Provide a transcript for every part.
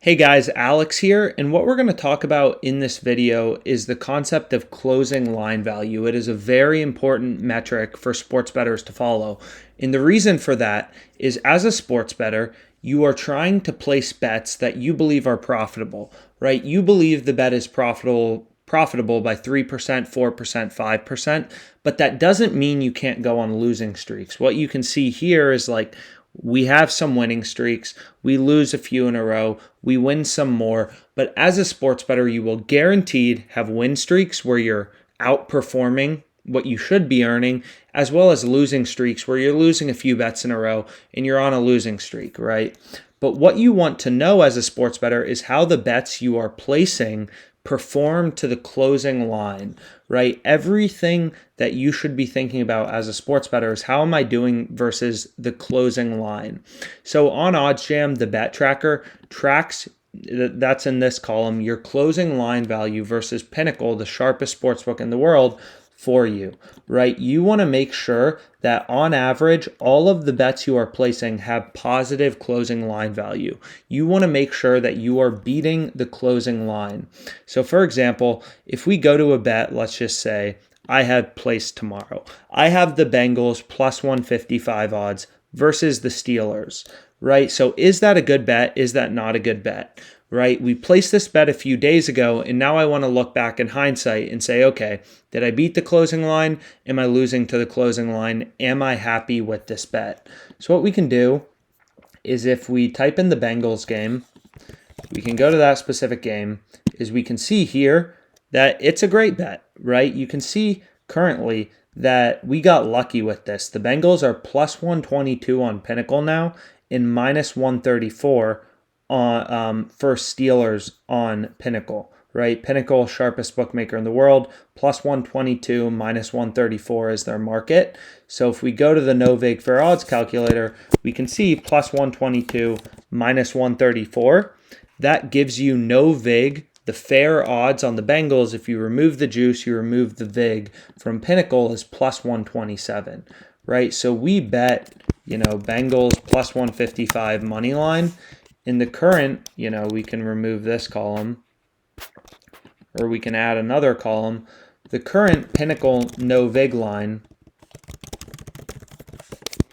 Hey guys, Alex here, and what we're going to talk about in this video is the concept of closing line value. It is a very important metric for sports bettors to follow. And the reason for that is as a sports bettor, you are trying to place bets that you believe are profitable, right? You believe the bet is profitable by 3%, 4%, 5%, but that doesn't mean you can't go on losing streaks. What you can see here is like we have some winning streaks, we lose a few in a row, we win some more, but as a sports bettor, you will guaranteed have win streaks where you're outperforming what you should be earning, as well as losing streaks where you're losing a few bets in a row and you're on a losing streak, right? But what you want to know as a sports bettor is how the bets you are placing perform to the closing line, right? Everything that you should be thinking about as a sports bettor is how am I doing versus the closing line. So on OddsJam, the bet tracker tracks, that's in this column, your closing line value versus Pinnacle, the sharpest sportsbook in the world, for you, right? You want to make sure that on average, all of the bets you are placing have positive closing line value. You want to make sure that you are beating the closing line. So for example, if we go to a bet, let's just say I have placed tomorrow, I have the Bengals plus 155 odds versus the Steelers, right? So is that a good bet? Is that not a good bet? Right? We placed this bet a few days ago, and now I want to look back in hindsight and say, okay, did I beat the closing line? Am I losing to the closing line? Am I happy with this bet? So what we can do is if we type in the Bengals game, we can go to that specific game, is we can see here that it's a great bet, right? You can see currently that we got lucky with this. The Bengals are plus 122 on Pinnacle now and minus 134 for Steelers on Pinnacle, right? Pinnacle, sharpest bookmaker in the world, plus 122, minus 134 is their market. So if we go to the no vig fair odds calculator, we can see plus 122, minus 134. That gives you no vig. The fair odds on the Bengals, if you remove the juice, you remove the vig from Pinnacle, is plus 127, right? So we bet, Bengals plus 155 money line. In the current, we can remove this column or we can add another column. The current Pinnacle no vig line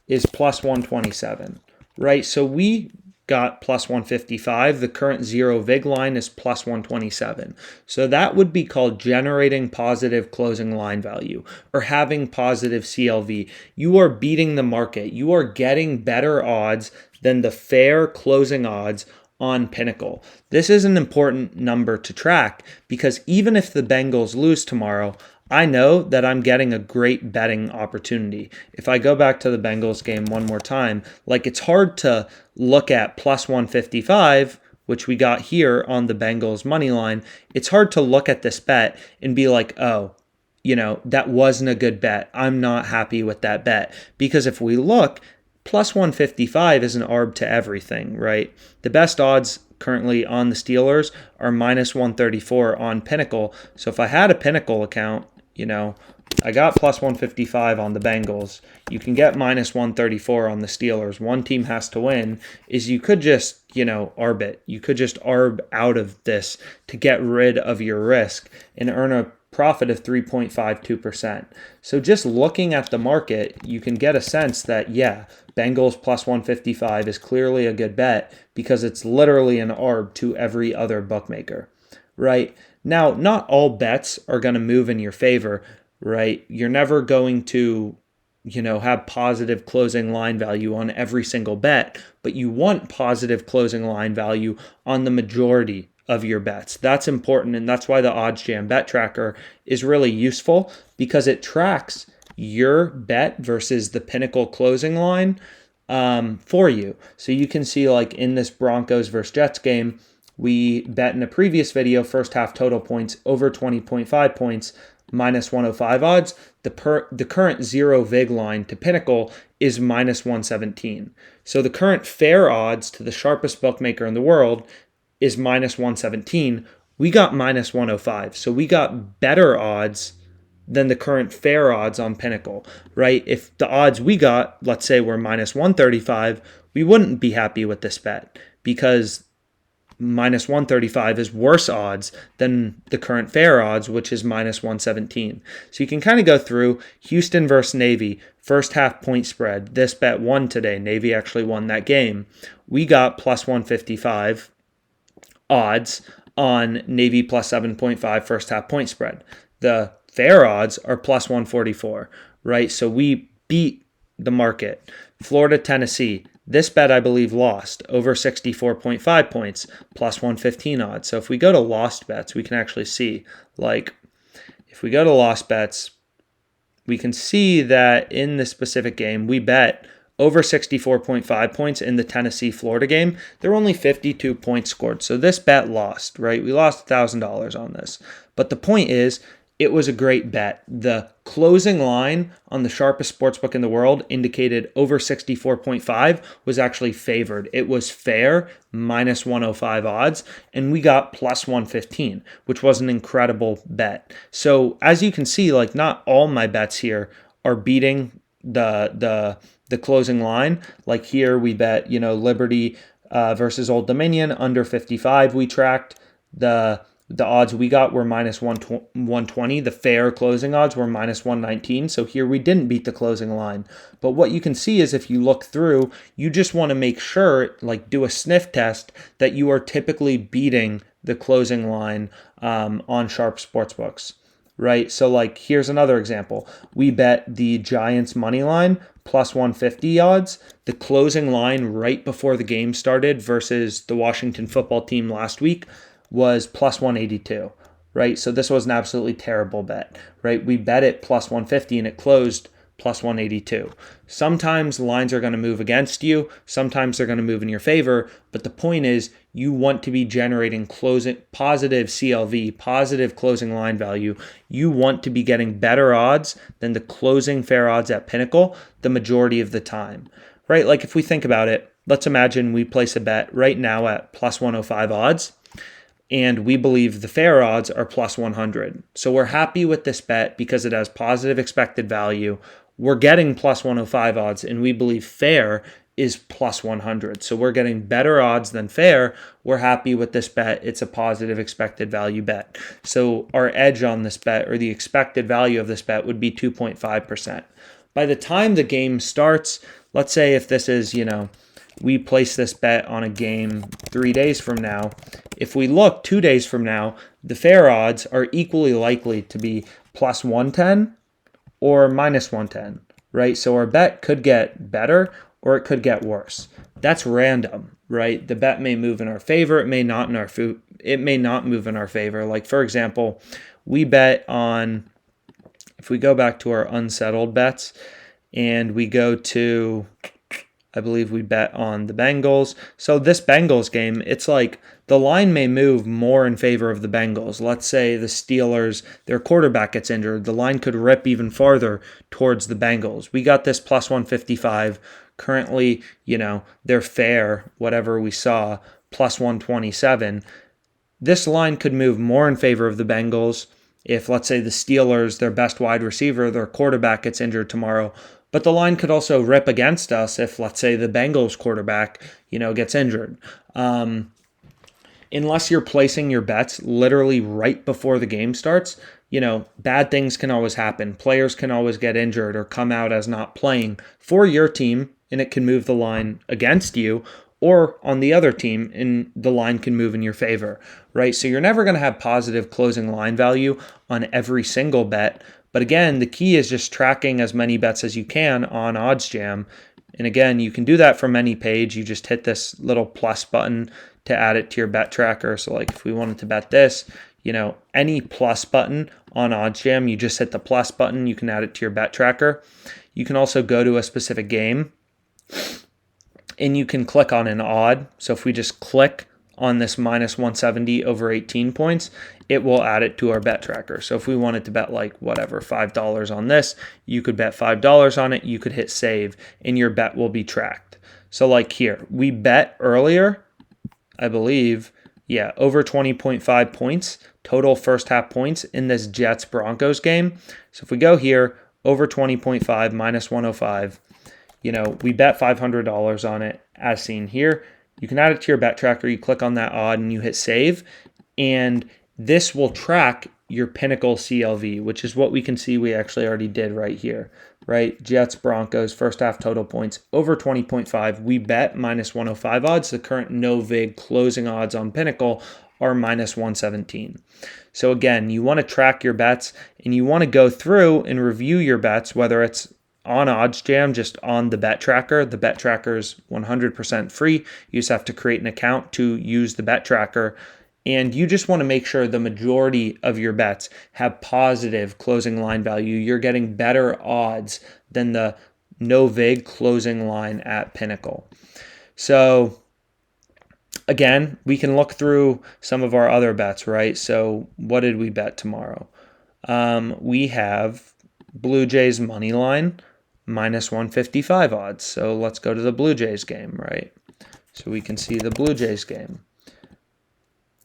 is plus 127, right? So we got plus 155. The current zero vig line is plus 127. So that would be called generating positive closing line value or having positive CLV. You are beating the market. You are getting better odds than the fair closing odds on Pinnacle. This is an important number to track because even if the Bengals lose tomorrow, I know that I'm getting a great betting opportunity. If I go back to the Bengals game one more time, it's hard to look at plus 155, which we got here on the Bengals money line. It's hard to look at this bet and be like, oh, that wasn't a good bet. I'm not happy with that bet. Because if we look, plus 155 is an arb to everything, right? The best odds currently on the Steelers are minus 134 on Pinnacle. So if I had a Pinnacle account, I got plus 155 on the Bengals. You can get minus 134 on the Steelers. One team has to win. Is you could just, arb it. You could just arb out of this to get rid of your risk and earn a profit of 3.52%. So just looking at the market, you can get a sense that, Bengals plus 155 is clearly a good bet because it's literally an arb to every other bookmaker, right? Now, not all bets are going to move in your favor, right? You're never going to, have positive closing line value on every single bet, but you want positive closing line value on the majority of your bets. That's important, and that's why the OddsJam Bet Tracker is really useful because it tracks your bet versus the Pinnacle closing line for you. So you can see in this Broncos versus Jets game, we bet in a previous video, first half total points over 20.5 points, minus 105 odds. The current zero vig line to Pinnacle is minus 117. So the current fair odds to the sharpest bookmaker in the world is minus 117. We got minus 105. So we got better odds than the current fair odds on Pinnacle, right? If the odds we got, let's say, were minus 135, we wouldn't be happy with this bet because minus 135 is worse odds than the current fair odds, which is minus 117. So you can kind of go through Houston versus Navy, first half point spread. This bet won today. Navy actually won that game. We got plus 155 odds on Navy plus 7.5 first half point spread. The fair odds are plus 144, right? So we beat the market. Florida, Tennessee. This bet, I believe, lost over 64.5 points, plus 115 odds. So if we go to lost bets, we can actually see, like, if we go to lost bets, we can see that in this specific game, we bet over 64.5 points in the Tennessee-Florida game. There were only 52 points scored. So this bet lost, right? We lost $1,000 on this. But the point is, it was a great bet. The closing line on the sharpest sportsbook in the world indicated over 64.5 was actually favored. It was fair, minus 105 odds, and we got plus 115, which was an incredible bet. So as you can see, like, not all my bets here are beating the closing line. Like here we bet, Liberty versus Old Dominion under 55. We tracked the odds we got were minus 120. The fair closing odds were minus 119. So here we didn't beat the closing line. But what you can see is if you look through, you just want to make sure, like, do a sniff test that you are typically beating the closing line on sharp sportsbooks, right? So like here's another example. We bet the Giants money line plus 150 odds. The closing line right before the game started versus the Washington football team last week was plus 182, right? So this was an absolutely terrible bet, right? We bet it plus 150 and it closed plus 182. Sometimes lines are going to move against you. Sometimes they're going to move in your favor. But the point is you want to be generating positive CLV, positive closing line value. You want to be getting better odds than the closing fair odds at Pinnacle the majority of the time, right? Like if we think about it, let's imagine we place a bet right now at plus 105 odds. And we believe the fair odds are plus 100. So we're happy with this bet because it has positive expected value. We're getting plus 105 odds, and we believe fair is plus 100. So we're getting better odds than fair. We're happy with this bet. It's a positive expected value bet. So our edge on this bet, or the expected value of this bet, would be 2.5%. By the time the game starts, let's say if this is, we place this bet on a game 3 days from now. If we look 2 days from now, the fair odds are equally likely to be plus 110 or minus 110, right? So our bet could get better or it could get worse. That's random, right? The bet may move in our favor. It may not move in our favor. Like for example, we bet on, if we go back to our unsettled bets and we go to, I believe we bet on the Bengals. So this Bengals game, it's like the line may move more in favor of the Bengals. Let's say the Steelers, their quarterback gets injured. The line could rip even farther towards the Bengals. We got this plus 155. Currently, they're fair, whatever we saw, plus 127. This line could move more in favor of the Bengals if, let's say, the Steelers, their best wide receiver, their quarterback gets injured tomorrow. But the line could also rip against us if, let's say, the Bengals quarterback, gets injured. Unless you're placing your bets literally right before the game starts, bad things can always happen. Players can always get injured or come out as not playing for your team, and it can move the line against you, or on the other team, and the line can move in your favor, right? So you're never going to have positive closing line value on every single bet. But again, the key is just tracking as many bets as you can on OddsJam. And again, you can do that from any page. You just hit this little plus button to add it to your bet tracker. So like if we wanted to bet this, any plus button on OddsJam, you just hit the plus button. You can add it to your bet tracker. You can also go to a specific game and you can click on an odd. So if we just click on this minus 170 over 18 points, it will add it to our bet tracker. So if we wanted to bet like whatever, $5 on this, you could bet $5 on it, you could hit save, and your bet will be tracked. So like here, we bet earlier, I believe, over 20.5 points, total first half points in this Jets-Broncos game. So if we go here, over 20.5 minus 105, we bet $500 on it as seen here. You can add it to your bet tracker. You click on that odd and you hit save. And this will track your Pinnacle CLV, which is what we can see we actually already did right here, right? Jets, Broncos, first half total points over 20.5. We bet minus 105 odds. The current no vig closing odds on Pinnacle are minus 117. So again, you want to track your bets and you want to go through and review your bets, whether it's on OddsJam, just on the bet tracker. The bet tracker is 100% free. You just have to create an account to use the bet tracker. And you just want to make sure the majority of your bets have positive closing line value. You're getting better odds than the no vig closing line at Pinnacle. So again, we can look through some of our other bets, right? So what did we bet tomorrow? We have Blue Jays money line minus 155 odds. So let's go to the Blue Jays game, right? So we can see the Blue Jays game.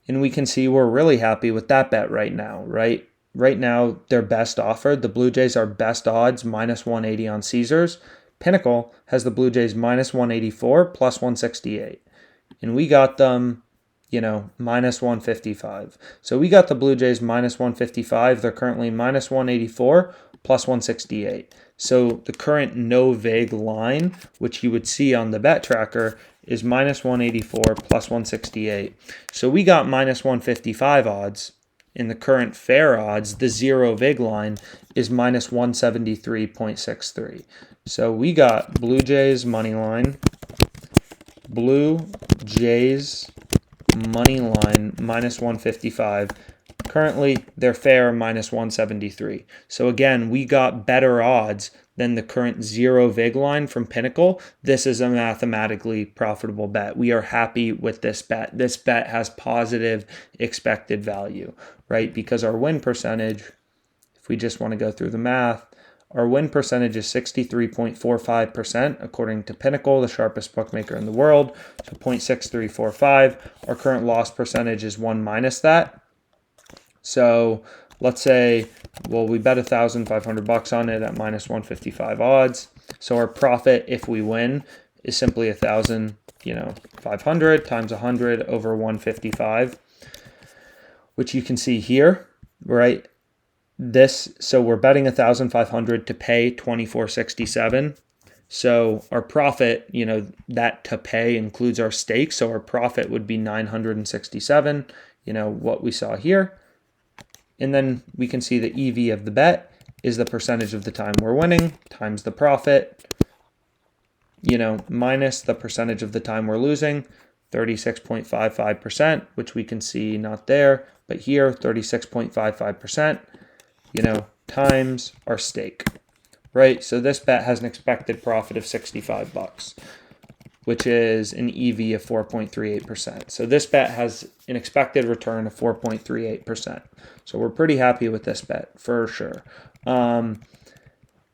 And we can see we're really happy with that bet right now, right? Right now, they're best offered. The Blue Jays are best odds, minus 180 on Caesars. Pinnacle has the Blue Jays minus 184, plus 168. And we got them, minus 155. So we got the Blue Jays minus 155. They're currently minus 184, plus 168. So the current no vig line, which you would see on the bet tracker, is minus 184 plus 168. So we got minus 155 odds. In the current fair odds, the zero vig line is minus 173.63. So we got Blue Jays money line, Blue Jays money line minus 155. Currently, they're fair minus 173. So again, we got better odds than the current zero vig line from Pinnacle. This is a mathematically profitable bet. We are happy with this bet. This bet has positive expected value, right? Because our win percentage, if we just want to go through the math, our win percentage is 63.45% according to Pinnacle, the sharpest bookmaker in the world. So 0.6345. Our current loss percentage is 1 minus that. So let's say, we bet $1,500 on it at minus 155 odds. So our profit, if we win, is simply 1,500 times 100 over 155, which you can see here, right? So we're betting 1,500 to pay 24.67. So our profit, that to pay includes our stake. So our profit would be 967, what we saw here. And then we can see the EV of the bet is the percentage of the time we're winning times the profit, minus the percentage of the time we're losing, 36.55%, which we can see not there, but here, 36.55%, times our stake, right? So this bet has an expected profit of $65, which is an EV of 4.38%. So this bet has an expected return of 4.38%. So we're pretty happy with this bet for sure. And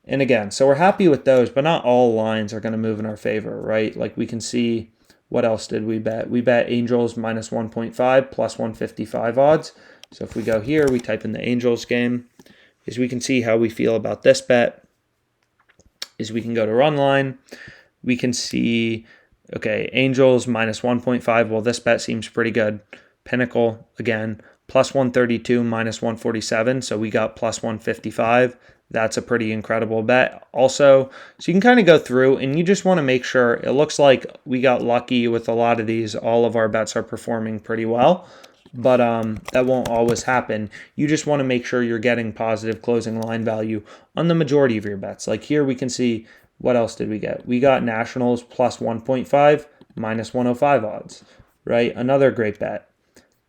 again, so we're happy with those, but not all lines are going to move in our favor, right? Like we can see, what else did we bet? We bet Angels minus 1.5 plus 155 odds. So if we go here, we type in the Angels game, is we can see how we feel about this bet. Is we can go to run line. We can see, okay, Angels minus 1.5. Well, this bet seems pretty good. Pinnacle, again, plus 132 minus 147. So we got plus 155. That's a pretty incredible bet also. So you can kind of go through and you just want to make sure, it looks like we got lucky with a lot of these. All of our bets are performing pretty well, but that won't always happen. You just want to make sure you're getting positive closing line value on the majority of your bets. Like here we can see, what else did we get? We got Nationals plus 1.5 minus 105 odds, right? Another great bet.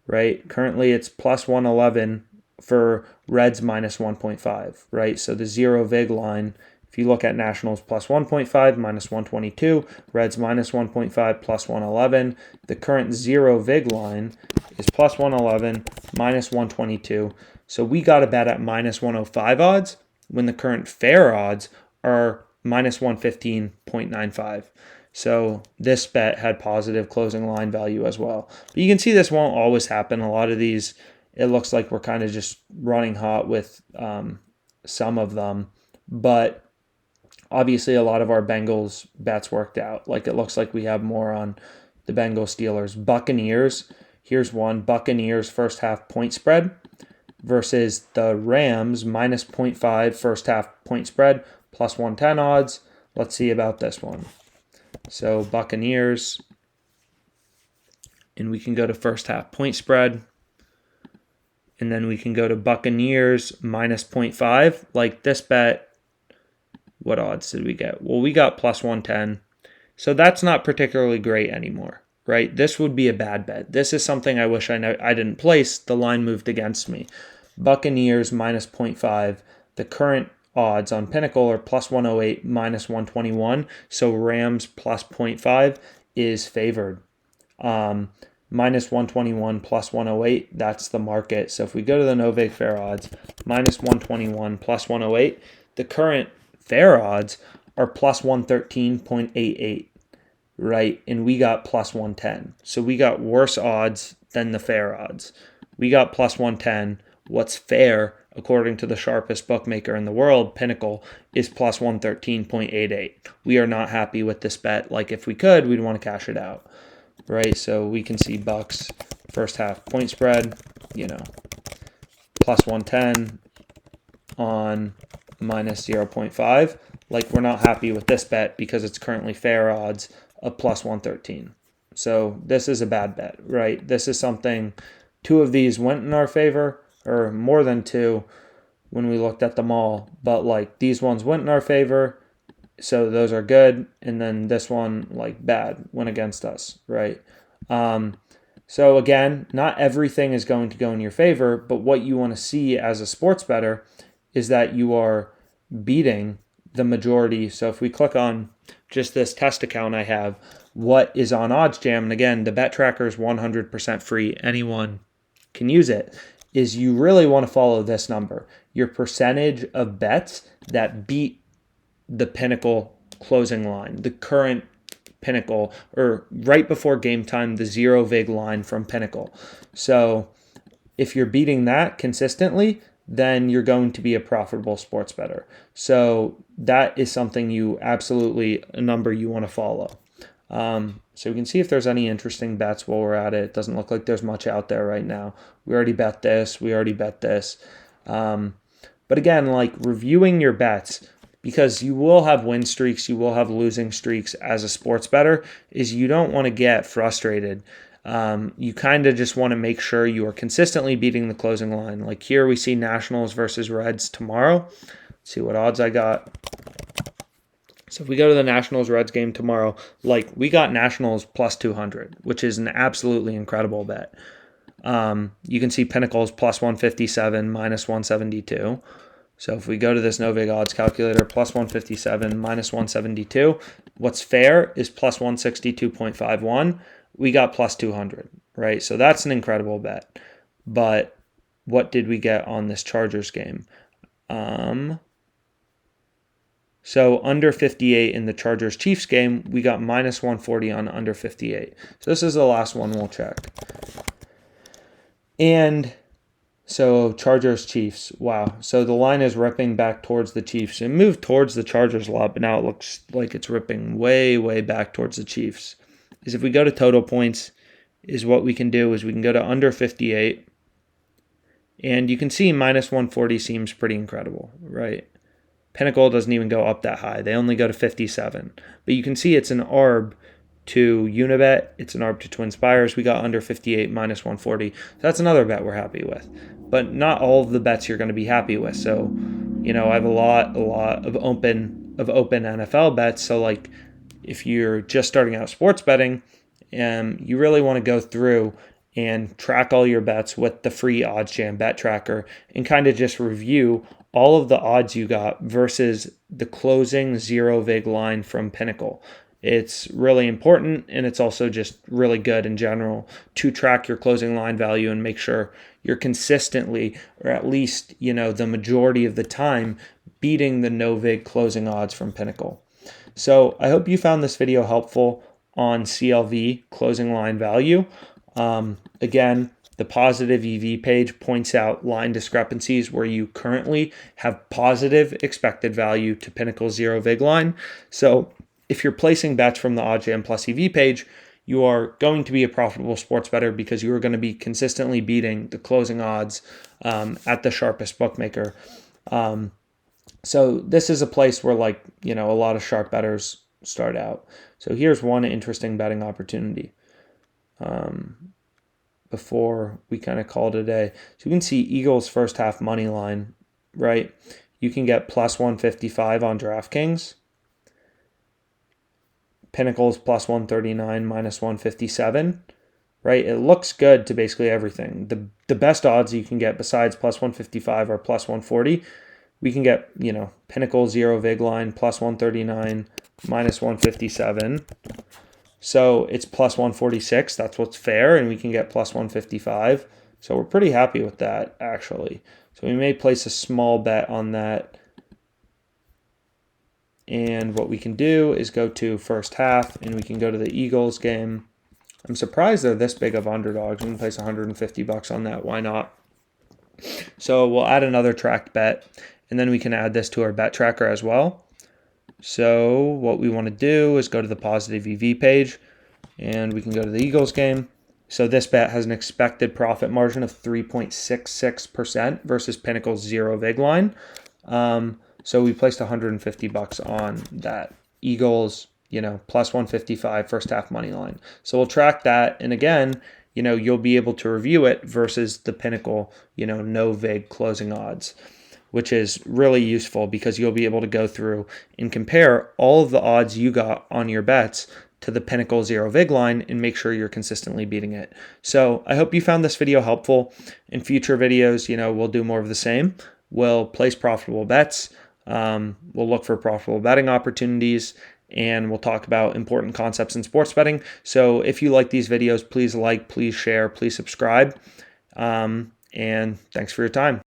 Right? Currently it's plus 111 for Reds minus 1.5, right? So the zero vig line, if you look at Nationals plus 1.5 minus 122, Reds minus 1.5 plus 111. The current zero vig line is plus 111 minus 122. So we got a bet at minus 105 odds when the current fair odds are minus 115.95. So this bet had positive closing line value as well. But you can see this won't always happen. A lot of these, it looks like we're kind of just running hot with some of them. But obviously a lot of our Bengals bets worked out. Like it looks like we have more on the Bengals, Steelers. Buccaneers, here's one, Buccaneers first half point spread versus the Rams minus 0.5 first half point spread, plus 110 odds. Let's see about this one. So Buccaneers, and we can go to first half point spread. And then we can go to Buccaneers minus 0.5. Like this bet, what odds did we get? Well, we got plus 110. So that's not particularly great anymore, right? This would be a bad bet. This is something I wish I didn't place. The line moved against me. Buccaneers minus 0.5. The current odds on Pinnacle are plus 108, minus 121. So Rams plus 0.5 is favored. Minus 121 plus 108, that's the market. So if we go to the no vig fair odds, minus 121 plus 108, the current fair odds are plus 113.88, right? And we got plus 110. So we got worse odds than the fair odds. We got plus 110. What's fair, according to the sharpest bookmaker in the world, Pinnacle, is plus 113.88. We are not happy with this bet. Like if we could, we'd want to cash it out. Right, so we can see Bucks first half point spread, plus 110 on minus 0.5. Like we're not happy with this bet because it's currently fair odds of plus 113. So this is a bad bet, right? This is something, two of these went in our favor, or more than two when we looked at them all, but like these ones went in our favor. So those are good, and then this one, like bad, went against us, right? So again, not everything is going to go in your favor, but what you want to see as a sports bettor is that you are beating the majority. So if we click on just this test account I have, what is on OddsJam, and again, the Bet Tracker is 100% free. Anyone can use it. Is you really want to follow this number, your percentage of bets that beat the Pinnacle closing line, the current Pinnacle, or right before game time, the zero vig line from Pinnacle. So if you're beating that consistently, then you're going to be a profitable sports bettor. So that is something a number you want to follow. So we can see if there's any interesting bets while we're at it. It doesn't look like there's much out there right now. We already bet this. But again, like reviewing your bets, because you will have win streaks, you will have losing streaks as a sports bettor, is you don't want to get frustrated. You kind of just want to make sure you are consistently beating the closing line. Like here we see Nationals versus Reds tomorrow. Let's see what odds I got. So if we go to the Nationals-Reds game tomorrow, like we got Nationals plus 200, which is an absolutely incredible bet. You can see Pinnacle's plus 157, minus 172. So if we go to this no vig odds calculator, plus 157, minus 172, what's fair is plus 162.51. We got plus 200, right? So that's an incredible bet. But what did we get on this Chargers game? So under 58 in the Chargers-Chiefs game, we got minus 140 on under 58. So this is the last one we'll check. And so Chargers-Chiefs, wow. So the line is ripping back towards the Chiefs. It moved towards the Chargers a lot, but now it looks like it's ripping way, way back towards the Chiefs. Is if we go to total points, is what we can do is we can go to under 58. And you can see minus 140 seems pretty incredible, right? Pinnacle doesn't even go up that high. They only go to 57. But you can see it's an ARB to Unibet. It's an ARB to TwinSpires. We got under 58, minus 140. So that's another bet we're happy with. But not all of the bets you're going to be happy with. So, I have a lot of open NFL bets. So, like, if you're just starting out sports betting, you really want to go through and track all your bets with the free OddsJam Bet Tracker and kind of just review all of the odds you got versus the closing zero vig line from Pinnacle. It's really important, and it's also just really good in general to track your closing line value and make sure you're consistently, or at least, the majority of the time, beating the no vig closing odds from Pinnacle. So I hope you found this video helpful on CLV closing line value. Again, the positive EV page points out line discrepancies where you currently have positive expected value to Pinnacle zero vig line. So if you're placing bets from the OddsJam plus EV page, you are going to be a profitable sports bettor because you are going to be consistently beating the closing odds at the sharpest bookmaker. So this is a place where, like, a lot of sharp bettors start out. So here's one interesting betting opportunity before we kind of call it a day. So you can see Eagles first half money line, right? You can get plus 155 on DraftKings. Pinnacle's plus 139, minus 157, right? It looks good to basically everything. The best odds you can get besides plus 155 are plus 140. We can get, Pinnacle 0 vig line, plus 139, minus 157. So it's plus 146. That's what's fair. And we can get plus 155. So we're pretty happy with that, actually. So we may place a small bet on that. And what we can do is go to first half, and we can go to the Eagles game. I'm surprised they're this big of underdogs. We can place 150 bucks on that. Why not? So we'll add another tracked bet, and then we can add this to our bet tracker as well. So what we want to do is go to the positive EV page, and we can go to the Eagles game. So this bet has an expected profit margin of 3.66% versus Pinnacle's 0 vig line. So we placed 150 bucks on that Eagles, plus 155 first half money line. So we'll track that. And again, you'll be able to review it versus the Pinnacle, no vig closing odds, which is really useful because you'll be able to go through and compare all of the odds you got on your bets to the Pinnacle 0 vig line and make sure you're consistently beating it. So I hope you found this video helpful. In future videos, we'll do more of the same. We'll place profitable bets. We'll look for profitable betting opportunities, and we'll talk about important concepts in sports betting. So if you like these videos, please like, please share, please subscribe. And thanks for your time.